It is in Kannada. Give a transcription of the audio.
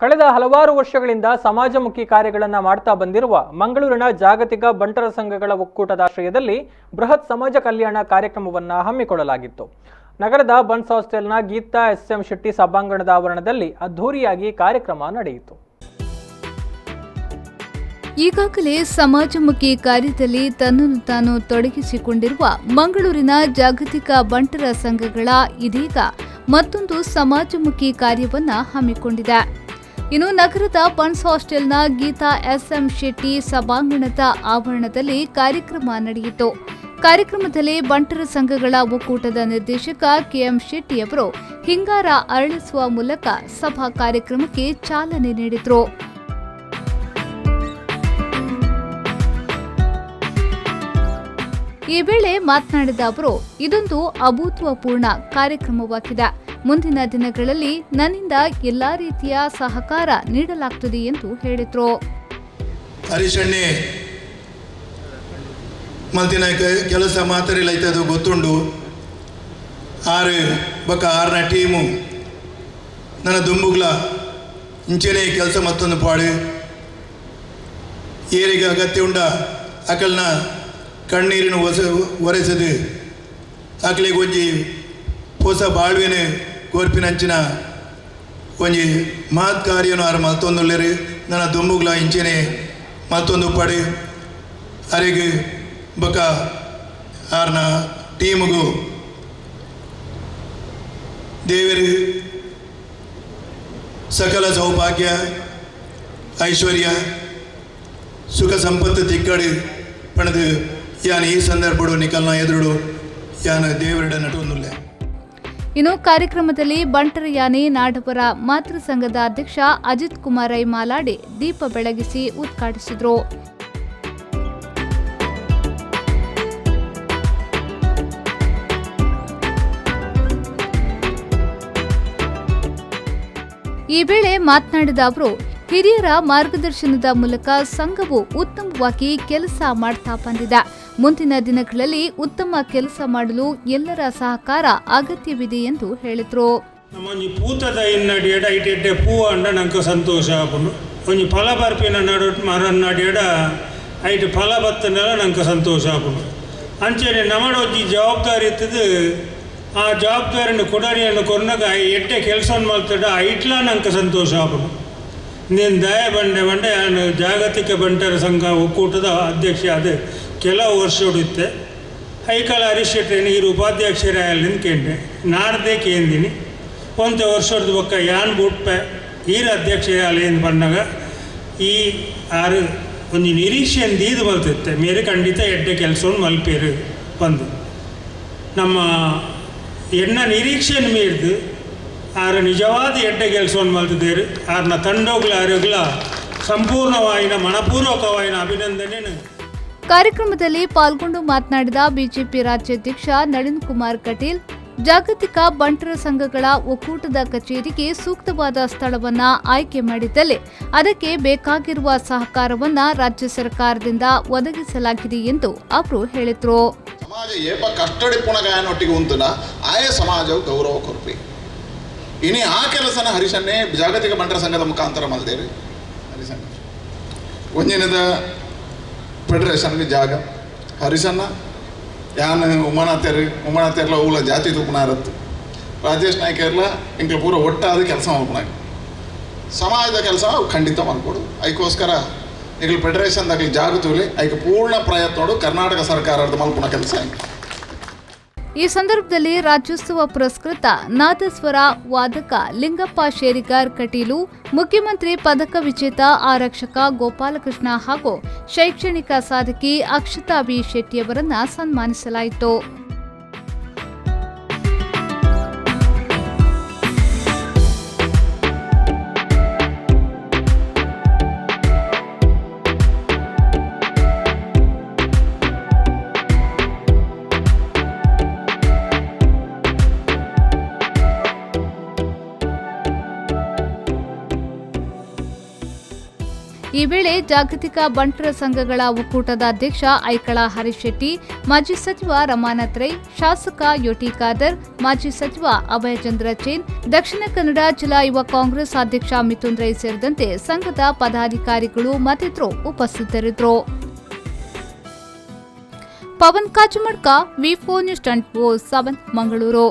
ಕಳೆದ ಹಲವಾರು ವರ್ಷಗಳಿಂದ ಸಮಾಜಮುಖಿ ಕಾರ್ಯಗಳನ್ನು ಮಾಡ್ತಾ ಬಂದಿರುವ ಮಂಗಳೂರಿನ ಜಾಗತಿಕ ಬಂಟರ ಸಂಘಗಳ ಒಕ್ಕೂಟದ ಆಶ್ರಯದಲ್ಲಿ ಬೃಹತ್ ಸಮಾಜ ಕಲ್ಯಾಣ ಕಾರ್ಯಕ್ರಮವನ್ನು ಹಮ್ಮಿಕೊಳ್ಳಲಾಗಿತ್ತು. ನಗರದ ಬನ್ಸ್ ಹಾಸ್ಟೆಲ್ನ ಗೀತಾ ಎಸ್.ಎಂ. ಶೆಟ್ಟಿ ಸಭಾಂಗಣದ ಆವರಣದಲ್ಲಿ ಅದ್ಧೂರಿಯಾಗಿ ಕಾರ್ಯಕ್ರಮ ನಡೆಯಿತು. ಈಗಾಗಲೇ ಸಮಾಜಮುಖಿ ಕಾರ್ಯದಲ್ಲಿ ತನ್ನನ್ನು ತಾನು ತೊಡಗಿಸಿಕೊಂಡಿರುವ ಮಂಗಳೂರಿನ ಜಾಗತಿಕ ಬಂಟರ ಸಂಘಗಳ ಇದೀಗ ಮತ್ತೊಂದು ಸಮಾಜಮುಖಿ ಕಾರ್ಯವನ್ನು ಹಮ್ಮಿಕೊಂಡಿದೆ. ಇನ್ನು ನಗರದ ಬನ್ಸ್ ಹಾಸ್ಟೆಲ್ನ ಗೀತಾ ಎಸ್.ಎಂ. ಶೆಟ್ಟಿ ಸಭಾಂಗಣದ ಆವರಣದಲ್ಲಿ ಕಾರ್ಯಕ್ರಮ ನಡೆಯಿತು. ಕಾರ್ಯಕ್ರಮದಲ್ಲಿ ಬಂಟರ ಸಂಘಗಳ ಒಕ್ಕೂಟದ ನಿರ್ದೇಶಕ ಕೆ.ಎಂ. ಶೆಟ್ಟಿ ಅವರು ಹಿಂಗಾರ ಅರಳಿಸುವ ಮೂಲಕ ಸಭಾ ಕಾರ್ಯಕ್ರಮಕ್ಕೆ ಚಾಲನೆ ನೀಡಿದರು. ಈ ವೇಳೆ ಮಾತನಾಡಿದ ಅವರು, ಇದೊಂದು ಅಭೂತಪೂರ್ಣ ಕಾರ್ಯಕ್ರಮವಾಗಿದೆ. ಮುಂದಿನ ದಿನಗಳಲ್ಲಿ ನನ್ನಿಂದ ಎಲ್ಲಾ ರೀತಿಯ ಸಹಕಾರ ನೀಡಲಾಗುತ್ತದೆ ಎಂದು ಹೇಳಿದರು. ಹರಿಶಣ್ಣೆ ಮಲ್ತಿನ ಕೆಲಸ ಮಾತಾಡಲಾಯ್ತದು ಗೊತ್ತುಂಡು. ಆರನ ಟೀಮು ನನ್ನ ದುಂಬುಗ್ಲ ಇಂಚೆನೆ ಕೆಲಸ ಮತ್ತೊಂದು ಪಾಡು ಏರಿಗೆ ಅಗತ್ಯ ಉಂಡ ಅಕಲ್ನ ಕಣ್ಣೀರಿನ ಒರೆಸದು ಅಕ್ಲಿಗೆ ಒಂಜಿ ಹೊಸ ಬಾಳ್ವಿನ ಕೋರ್ಪಿನಂಚಿನ ಒಂಜಿ ಮಹತ್ ಕಾರ್ಯನು ಆರು ಮತ್ತೊಂದುಳ್ಳರು ನನ್ನ ದುಂಬುಗ್ಲ ಇಂಚೆನೆ ಮತ್ತೊಂದು ಪಡೆ ಅರಿಗೆ ಬಕ ಆರ್ನ ಟೀಮುಗೂ ದೇವರು ಸಕಲ ಸೌಭಾಗ್ಯ ಐಶ್ವರ್ಯ ಸುಖ ಸಂಪತ್ತು ತಿಕ್ಕಡಿ ಪಣದು ಯಾನ ಈ ಸಂದರ್ಭಡು ನಿಕಲ್ನ ಎದುರುಡು ಯಾನ ದೇವರಡ ನಟೊಂದುಲ್ಲೆ. ಇನ್ನು ಕಾರ್ಯಕ್ರಮದಲ್ಲಿ ಬಂಟರ ಯಾನೆ ನಾಡವರ ಮಾತೃ ಸಂಘದ ಅಧ್ಯಕ್ಷ ಅಜಿತ್ ಕುಮಾರ್ ರೈ ಮಾಲಾಡಿ ದೀಪ ಬೆಳಗಿಸಿ ಉದ್ಘಾಟಿಸಿದರು. ಈ ವೇಳೆ ಮಾತನಾಡಿದ ಅವರು, ಹಿರಿಯರ ಮಾರ್ಗದರ್ಶನದ ಮೂಲಕ ಸಂಘವು ಉತ್ತಮವಾಗಿ ಕೆಲಸ ಮಾಡ್ತಾ ಬಂದಿದೆ. ಮುಂದಿನ ದಿನಗಳಲ್ಲಿ ಉತ್ತಮ ಕೆಲಸ ಮಾಡಲು ಎಲ್ಲರ ಸಹಕಾರ ಅಗತ್ಯವಿದೆ ಎಂದು ಹೇಳಿದರು. ಒಂಜಿ ಪೂತದ ಇನ್ನಡಿಯಡ ಐಟೆಡ್ಡೆ ಪೂ ಅಂಡ ನಂಗೆ ಸಂತೋಷ ಆಪುಂಡು. ಒಂಜಿ ಫಲ ಬರ್ಪಿನ ಮರನ್ನಡಿಯಡ ಐಟ್ ಫಲ ಬತ್ತನೆಲ್ಲ ನಂಗೆ ಸಂತೋಷ ಆಪುಂಡು. ಅಂಚೆನೆ ನಮ್ಮಡೊಂಜಿ ಜವಾಬ್ದಾರಿ ಇತ್ತದು. ಆ ಜವಾಬ್ದಾರಿನ ಕೊಡರಿಯನ್ನು ಕೊರ್ನಾಗ ಎಡ್ಡೆ ಕೆಲಸ ಮಾಡ್ತಡ ಐಟ್ಲ ನಂಗೆ ಸಂತೋಷ ಆಪುಂಡು. ನೀನು ದಯ ಬಂಡೆ ನಾನು ಜಾಗತಿಕ ಬಂಟರ ಸಂಘ ಒಕ್ಕೂಟದ ಅಧ್ಯಕ್ಷ ಅದು ಕೆಲವು ವರ್ಷ ಹೊಡಿತ್ತೆ. ಹೈಕಲ ಹರಿಶೆಟ್ಟಿ ಇರು ಉಪಾಧ್ಯಕ್ಷರಾಯಲ್ಲಿಂದ ಕೇಂದ್ರೆ ನಾಡ್ದೇ ಕೇಂದಿನಿ ಒಂದು ವರ್ಷದ ಬೊಕ್ಕ ಯಾನ್ ಬುಟ್ಪೆ ಈರು ಅಧ್ಯಕ್ಷರಾಲಿಂದ ಬಂದಾಗ ಈ ಆರು ಒಂದು ನಿರೀಕ್ಷೆಯಿಂದ ಇದು ಬರ್ತಿತ್ತೆ. ಮೇರೆ ಖಂಡಿತ ಎಡ್ಡೆ ಕೆಲಸವನ್ನು ಮಲ್ಪೇರು ಬಂದು ನಮ್ಮ ಎನ್ನ ನಿರೀಕ್ಷೆಯನ್ನು ಮೀರಿದು ಆರು ನಿಜವಾದ ಎಡ್ಡೆ ಕೆಲಸವನ್ನು ಮಲ್ತಿದ್ದೇರು. ಆರ್ನ ತಂಡೋಗ್ಲ ಆರೋಗ್ಲ ಸಂಪೂರ್ಣವಾಯಿನ ಮನಪೂರ್ವಕವಾಯಿನ ಅಭಿನಂದನೆ. ಕಾರ್ಯಕ್ರಮದಲ್ಲಿ ಪಾಲ್ಗೊಂಡು ಮಾತನಾಡಿದ ಬಿಜೆಪಿ ರಾಜ್ಯಾಧ್ಯಕ್ಷ ನಳಿನ್ ಕುಮಾರ್ ಕಟೀಲ್, ಜಾಗತಿಕ ಬಂಟರ ಸಂಘಗಳ ಒಕ್ಕೂಟದ ಕಚೇರಿಗೆ ಸೂಕ್ತವಾದ ಸ್ಥಳವನ್ನು ಆಯ್ಕೆ ಮಾಡಿದ್ದಲ್ಲಿ ಅದಕ್ಕೆ ಬೇಕಾಗಿರುವ ಸಹಕಾರವನ್ನು ರಾಜ್ಯ ಸರ್ಕಾರದಿಂದ ಒದಗಿಸಲಾಗಿದೆ ಎಂದು ಅವರು ಹೇಳಿದರು. ಸಮಾಜ ಏಪ ಕಷ್ಟಡಿ ಪುಣಗಾಯನೊಟ್ಟಿಗೆ ಉಂತುನ ಆಯಾ ಸಮಾಜವು ಗೌರವ ಕೊರ್ಪಿ ಇನಿ ಆ ಕೆಲಸನ ಹರಿಶನ್ನೇ ಜಾಗತಿಕ ಬಂಟರ ಸಂಘದ ಮುಖಾಂತರ ಮಲ್ದೇರಿ ಹರಿಶಣ್ಣ ಒಂದಿನದ ಫೆಡರೇಷನ್ಗೆ ಜಾಗ ಹರಿಶಣ್ಣ ಯಾನ್ ಉಮನಾತೆರ್ಲ ಊಲ ಜಾತಿ ತುಪ್ಪನಾರತ್ತು ರಾಜೇಶ್ ನಾಯ್ಕರ್ಲ ಇಂಕ ಪೂರ ಒಟ್ಟಾದ ಕೆಲಸ ಮಾಡ್ಕೊಳಾಗ ಸಮಾಜದ ಕೆಲಸ ಖಂಡಿತ ಮಾಡ್ಕೊಡು. ಅದಕ್ಕೋಸ್ಕರ ಈಗ ಫೆಡರೇಷನ್ದಾಗ ಜಾಗ ತೋಲಿ ಅದಕ್ಕೆ ಪೂರ್ಣ ಪ್ರಯತ್ನ ಕರ್ನಾಟಕ ಸರ್ಕಾರದ ಮಲ್ಪುಣ ಕೆಲಸ. ಈ ಸಂದರ್ಭದಲ್ಲಿ ರಾಜ್ಯೋತ್ಸವ ಪುರಸ್ಕೃತ ನಾದಸ್ವರ ವಾದಕ ಲಿಂಗಪ್ಪ ಶೇರಿಗಾರ್ ಕಟೀಲು, ಮುಖ್ಯಮಂತ್ರಿ ಪದಕ ವಿಜೇತ ಆರಕ್ಷಕ ಗೋಪಾಲಕೃಷ್ಣ ಹಾಗೂ ಶೈಕ್ಷಣಿಕ ಸಾಧಕಿ ಅಕ್ಷತಾ ವಿ ಶೆಟ್ಟಿಯವರನ್ನು ಸನ್ಮಾನಿಸಲಾಯಿತು. ಈ ವೇಳೆ ಜಾಗತಿಕ ಬಂಟರ ಸಂಘಗಳ ಒಕ್ಕೂಟದ ಅಧ್ಯಕ್ಷ ಐಕಳ ಹರೀಶ್ ಶೆಟ್ಟಿ, ಮಾಜಿ ಸಚಿವ ರಮಾನಾಥ್ ರೈ, ಶಾಸಕ ಯೋಟಿ ಖಾದರ್, ಮಾಜಿ ಸಚಿವ ಅಭಯಚಂದ್ರ ಚೇನ್, ದಕ್ಷಿಣ ಕನ್ನಡ ಜಿಲ್ಲಾ ಯುವ ಕಾಂಗ್ರೆಸ್ ಅಧ್ಯಕ್ಷ ಮಿಥುನ್ ರೈ ಸೇರಿದಂತೆ ಸಂಘದ ಪದಾಧಿಕಾರಿಗಳು ಮತ್ತಿತರರು ಉಪಸ್ಥಿತರಿದ್ದರು. ಪವನ್ ಕಾಚಮಡ್ಕ, ವಿ4 ನ್ಯೂಸ್ 24/7 ಮಂಗಳೂರು.